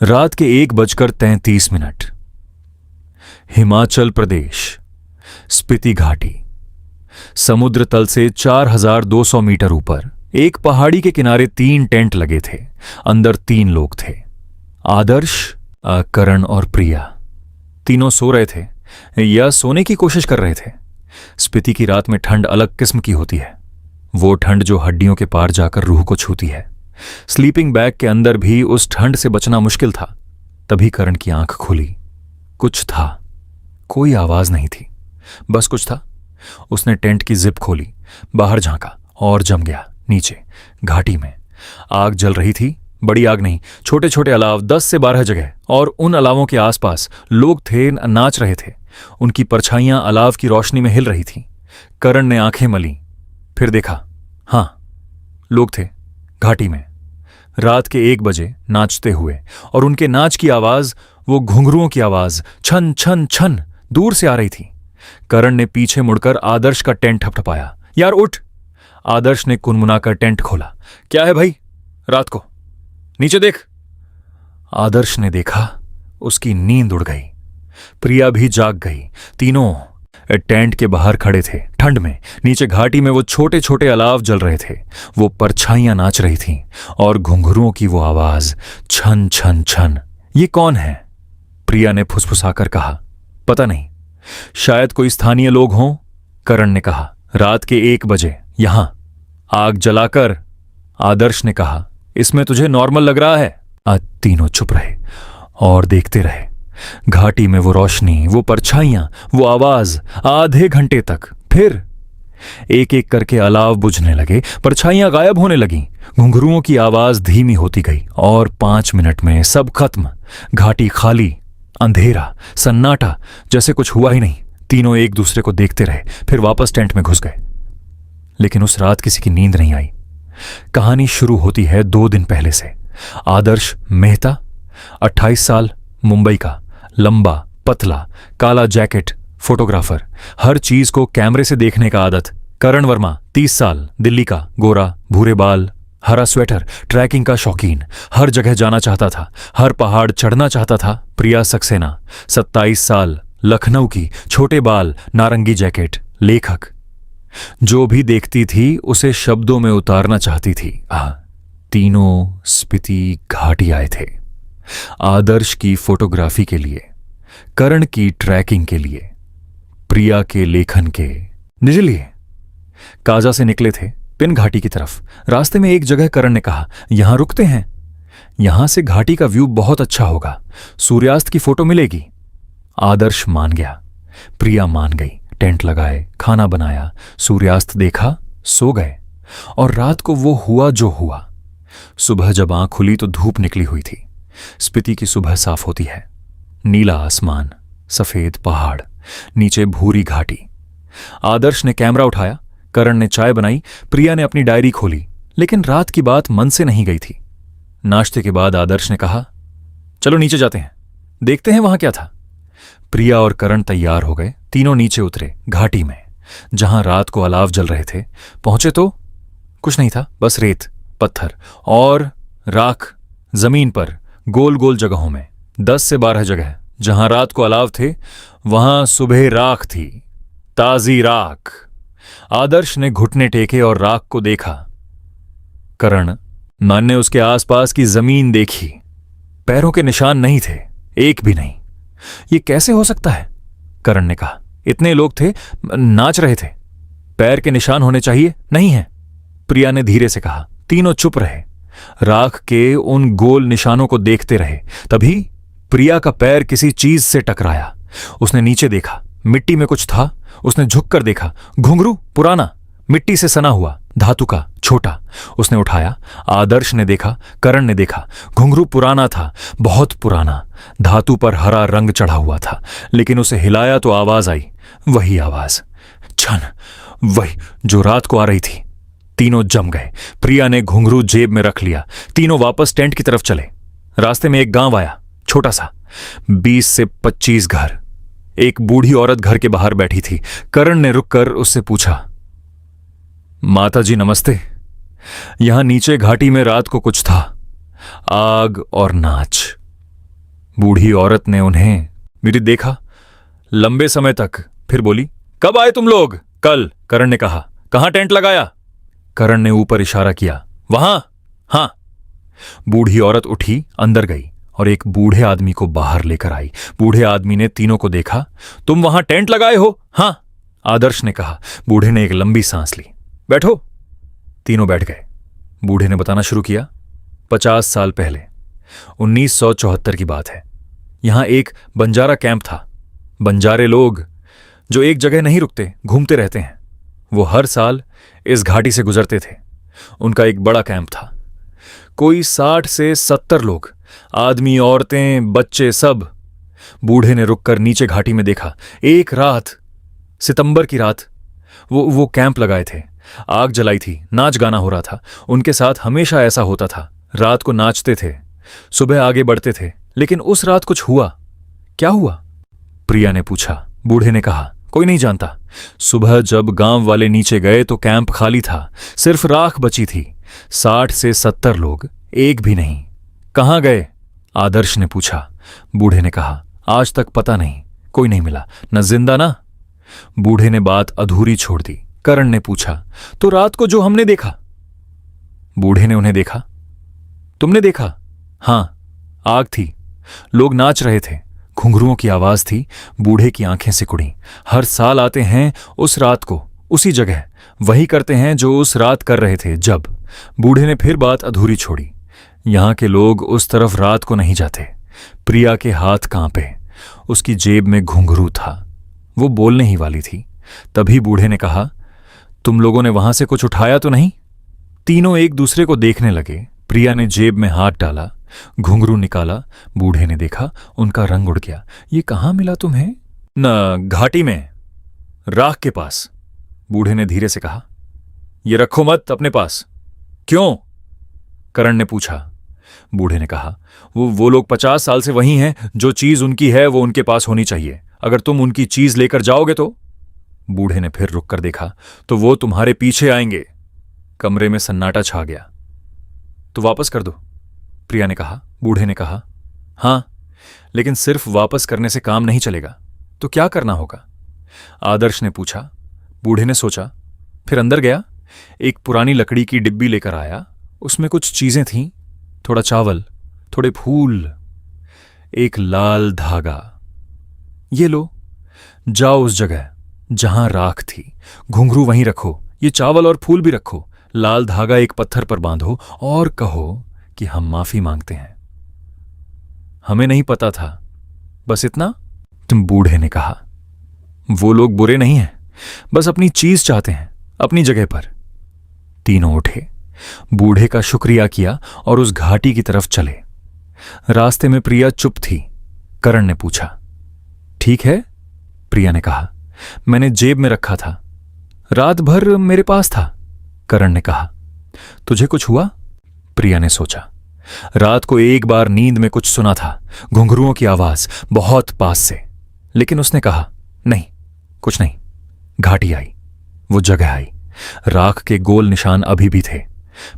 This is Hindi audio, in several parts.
रात के 1:33। हिमाचल प्रदेश, स्पीति घाटी। समुद्र तल से 4200 मीटर ऊपर एक पहाड़ी के किनारे 3 टेंट लगे थे। अंदर 3 लोग थे, आदर्श, करण और प्रिया। तीनों सो रहे थे या सोने की कोशिश कर रहे थे। स्पीति की रात में ठंड अलग किस्म की होती है, वो ठंड जो हड्डियों के पार जाकर रूह को छूती है। स्लीपिंग बैग के अंदर भी उस ठंड से बचना मुश्किल था। तभी करण की आंख खुली। कुछ था, कोई आवाज नहीं थी, बस कुछ था। उसने टेंट की जिप खोली, बाहर झांका और जम गया। नीचे घाटी में आग जल रही थी। बड़ी आग नहीं, छोटे छोटे अलाव 10 से 12 जगह, और उन अलावों के आसपास लोग थे, नाच रहे थे। उनकी परछाइयां अलाव की रोशनी में हिल रही थीं। करण ने आंखें मली, फिर देखा। हां, लोग थे घाटी में, रात के 1 बजे नाचते हुए। और उनके नाच की आवाज, वो घुंघरुओं की आवाज, छन छन छन, दूर से आ रही थी। करण ने पीछे मुड़कर आदर्श का टेंट ठपठपाया। यार उठ! आदर्श ने कुनमुनाकर टेंट खोला। क्या है भाई? रात को नीचे देख। आदर्श ने देखा, उसकी नींद उड़ गई। प्रिया भी जाग गई। तीनों टेंट के बाहर खड़े थे, ठंड में। नीचे घाटी में वो छोटे छोटे अलाव जल रहे थे, वो परछाइयां नाच रही थीं, और घुंघरुओं की वो आवाज, छन छन छन। ये कौन है? प्रिया ने फुसफुसाकर कहा। पता नहीं, शायद कोई स्थानीय लोग हों। करण ने कहा। रात के 1 बजे यहां आग जलाकर। आदर्श ने कहा। इसमें तुझे नॉर्मल लग रहा है? आज तीनों चुप रहे और देखते रहे। घाटी में वो रोशनी, वो परछाइयां, वो आवाज, आधे घंटे तक। फिर एक एक करके अलाव बुझने लगे, परछाइयां गायब होने लगीं, घुंघरुओं की आवाज धीमी होती गई, और 5 मिनट में सब खत्म। घाटी खाली, अंधेरा, सन्नाटा, जैसे कुछ हुआ ही नहीं। तीनों एक दूसरे को देखते रहे, फिर वापस टेंट में घुस गए। लेकिन उस रात किसी की नींद नहीं आई। कहानी शुरू होती है 2 दिन पहले से। आदर्श मेहता, 28 साल, मुंबई का, लंबा, पतला, काला जैकेट, फोटोग्राफर, हर चीज को कैमरे से देखने का आदत। करण वर्मा, 30 साल, दिल्ली का, गोरा, भूरे बाल, हरा स्वेटर, ट्रैकिंग का शौकीन, हर जगह जाना चाहता था, हर पहाड़ चढ़ना चाहता था। प्रिया सक्सेना, 27 साल, लखनऊ की, छोटे बाल, नारंगी जैकेट, लेखक, जो भी देखती थी उसे शब्दों में उतारना चाहती थी। तीनों स्पीति घाटी आए थे। आदर्श की फोटोग्राफी के लिए, करण की ट्रैकिंग के लिए, प्रिया के लेखन के निज लिए। काजा से निकले थे पिन घाटी की तरफ। रास्ते में एक जगह करण ने कहा, यहां रुकते हैं, यहां से घाटी का व्यू बहुत अच्छा होगा, सूर्यास्त की फोटो मिलेगी। आदर्श मान गया, प्रिया मान गई। टेंट लगाए, खाना बनाया, सूर्यास्त देखा, सो गए। और रात को वो हुआ जो हुआ। सुबह जब आंख खुली तो धूप निकली हुई थी। स्पीति की सुबह साफ होती है। नीला आसमान, सफेद पहाड़, नीचे भूरी घाटी। आदर्श ने कैमरा उठाया, करण ने चाय बनाई, प्रिया ने अपनी डायरी खोली। लेकिन रात की बात मन से नहीं गई थी। नाश्ते के बाद आदर्श ने कहा, चलो नीचे जाते हैं, देखते हैं वहां क्या था। प्रिया और करण तैयार हो गए। तीनों नीचे उतरे घाटी में, जहां रात को अलाव जल रहे थे। पहुंचे तो कुछ नहीं था, बस रेत, पत्थर और राख। जमीन पर गोल गोल जगहों में 10 से 12 जगह जहां रात को अलाव थे, वहां सुबह राख थी, ताजी राख। आदर्श ने घुटने टेके और राख को देखा। करण मन ने उसके आसपास की जमीन देखी। पैरों के निशान नहीं थे, एक भी नहीं। ये कैसे हो सकता है? करण ने कहा। इतने लोग थे, नाच रहे थे, पैर के निशान होने चाहिए, नहीं है। प्रिया ने धीरे से कहा। तीनों चुप रहे, राख के उन गोल निशानों को देखते रहे। तभी प्रिया का पैर किसी चीज से टकराया। उसने नीचे देखा, मिट्टी में कुछ था। उसने झुककर देखा, घुंघरू, पुराना, मिट्टी से सना हुआ, धातु का, छोटा। उसने उठाया। आदर्श ने देखा, करण ने देखा, घुंघरू पुराना था, बहुत पुराना, धातु पर हरा रंग चढ़ा हुआ था। लेकिन उसे हिलाया तो आवाज आई, वही आवाज, छन, वही जो रात को आ रही थी। तीनों जम गए। प्रिया ने घुंघरू जेब में रख लिया। तीनों वापस टेंट की तरफ चले। रास्ते में एक गांव आया, छोटा सा, 20 से 25 घर। एक बूढ़ी औरत घर के बाहर बैठी थी। करण ने रुककर उससे पूछा, माता जी नमस्ते। यहां नीचे घाटी में रात को कुछ था, आग और नाच। बूढ़ी औरत ने उन्हें मेरी देखा लंबे समय तक, फिर बोली, कब आए तुम लोग? कल, करण ने कहा। कहां टेंट लगाया? करण ने ऊपर इशारा किया। वहां? हां। बूढ़ी औरत उठी, अंदर गई और एक बूढ़े आदमी को बाहर लेकर आई। बूढ़े आदमी ने तीनों को देखा। तुम वहां टेंट लगाए हो? हां, आदर्श ने कहा। बूढ़े ने एक लंबी सांस ली। बैठो। तीनों बैठ गए। बूढ़े ने बताना शुरू किया। 50 साल पहले 1974 की बात है। यहां एक बंजारा कैंप था। बंजारे लोग जो एक जगह नहीं रुकते, घूमते रहते हैं, वो हर साल इस घाटी से गुजरते थे। उनका एक बड़ा कैंप था। कोई 60 से 70 लोग, आदमी, औरतें, बच्चे, सब। बूढ़े ने रुककर नीचे घाटी में देखा। एक रात, सितंबर की रात, वो कैंप लगाए थे। आग जलाई थी, नाच गाना हो रहा था। उनके साथ हमेशा ऐसा होता था। रात को नाचते थे, सुबह आगे बढ़ते थे। लेकिन उस रात कुछ हुआ। क्या हुआ? प्रिया ने पूछा। बूढ़े ने कहा, कोई नहीं जानता। सुबह जब गांव वाले नीचे गए तो कैंप खाली था, सिर्फ राख बची थी। 60 से 70 लोग, एक भी नहीं। कहां गए? आदर्श ने पूछा। बूढ़े ने कहा, आज तक पता नहीं, कोई नहीं मिला, न जिंदा ना। बूढ़े ने बात अधूरी छोड़ दी। करण ने पूछा, तो रात को जो हमने देखा? बूढ़े ने उन्हें देखा। तुमने देखा? हां, आग थी, लोग नाच रहे थे, घुंघरुओं की आवाज थी। बूढ़े की आंखें सिकुड़ी। हर साल आते हैं उस रात को, उसी जगह, वही करते हैं जो उस रात कर रहे थे। जब बूढ़े ने फिर बात अधूरी छोड़ी। यहां के लोग उस तरफ रात को नहीं जाते। प्रिया के हाथ कांपे। उसकी जेब में घुंघरू था। वो बोलने ही वाली थी। तभी बूढ़े ने कहा, तुम लोगों ने वहां से कुछ उठाया तो नहीं? तीनों एक दूसरे को देखने लगे। प्रिया ने जेब में हाथ डाला, घुंघरू निकाला। बूढ़े ने देखा, उनका रंग उड़ गया। ये कहां मिला तुम्हें? न, घाटी में, राख के पास। बूढ़े ने धीरे से कहा, ये रखो मत अपने पास। क्यों? करण ने पूछा। बूढ़े ने कहा, वो लोग 50 साल से वही हैं। जो चीज उनकी है वो उनके पास होनी चाहिए। अगर तुम उनकी चीज लेकर जाओगे तो? बूढ़े ने फिर रुककर देखा। तो वो तुम्हारे पीछे आएंगे। कमरे में सन्नाटा छा गया। तो वापस कर दो, प्रिया ने कहा। बूढ़े ने कहा, हां, लेकिन सिर्फ वापस करने से काम नहीं चलेगा। तो क्या करना होगा? आदर्श ने पूछा। बूढ़े ने सोचा, फिर अंदर गया। एक पुरानी लकड़ी की डिब्बी लेकर आया। उसमें कुछ चीजें थीं, थोड़ा चावल, थोड़े फूल, एक लाल धागा। ये लो, जाओ उस जगह जहां राख थी, घुंघरू वहीं रखो, ये चावल और फूल भी रखो, लाल धागा एक पत्थर पर बांधो और कहो कि हम माफी मांगते हैं। हमें नहीं पता था, बस इतना। तुम, बूढ़े ने कहा। वो लोग बुरे नहीं हैं, बस अपनी चीज चाहते हैं, अपनी जगह पर। तीनों उठे, बूढ़े का शुक्रिया किया और उस घाटी की तरफ चले। रास्ते में प्रिया चुप थी। करण ने पूछा, ठीक है? प्रिया ने कहा, मैंने जेब में रखा था, रात भर मेरे पास था। करण ने कहा, तुझे कुछ हुआ? प्रिया ने सोचा। रात को एक बार नींद में कुछ सुना था, घुंघरुओं की आवाज, बहुत पास से। लेकिन उसने कहा, नहीं, कुछ नहीं। घाटी आई, वो जगह आई। राख के गोल निशान अभी भी थे।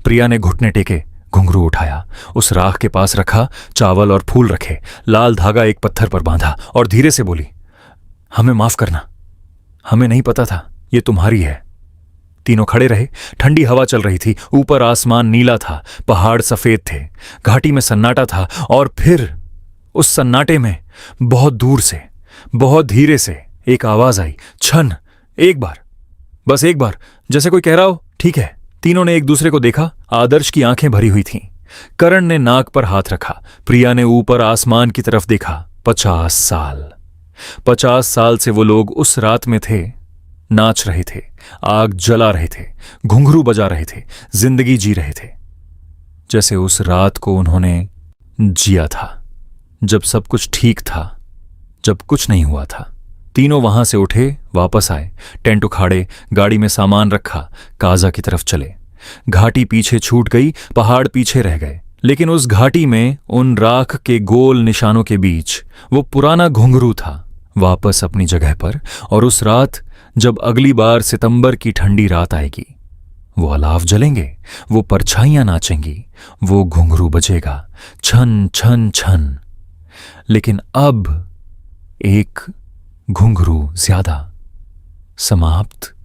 प्रिया ने घुटने टेके, घुंघरू उठाया, उस राख के पास रखा, चावल और फूल रखे, लाल धागा एक पत्थर पर बांधा और धीरे से बोली, हमें माफ करना, हमें नहीं पता था ये तुम्हारी है। तीनों खड़े रहे। ठंडी हवा चल रही थी। ऊपर आसमान नीला था, पहाड़ सफेद थे, घाटी में सन्नाटा था। और फिर उस सन्नाटे में बहुत दूर से, बहुत धीरे से एक आवाज आई, छन, एक बार, बस एक बार, जैसे कोई कह रहा हो, ठीक है। तीनों ने एक दूसरे को देखा। आदर्श की आंखें भरी हुई थीं। करण ने नाक पर हाथ रखा। प्रिया ने ऊपर आसमान की तरफ देखा। 50 साल, 50 साल से वो लोग उस रात में थे, नाच रहे थे, आग जला रहे थे, घुंघरू बजा रहे थे, जिंदगी जी रहे थे, जैसे उस रात को उन्होंने जिया था, जब सब कुछ ठीक था, जब कुछ नहीं हुआ था। तीनों वहां से उठे, वापस आए, टेंट उखाड़े, गाड़ी में सामान रखा, काजा की तरफ चले। घाटी पीछे छूट गई, पहाड़ पीछे रह गए। लेकिन उस घाटी में, उन राख के गोल निशानों के बीच, वो पुराना घुंघरू था, वापस अपनी जगह पर। और उस रात, जब अगली बार सितंबर की ठंडी रात आएगी, वो अलाव जलेंगे, वो परछाइयां नाचेंगी, वो घुंघरू बजेगा, छन छन छन। लेकिन अब एक घुंघरू ज्यादा। समाप्त।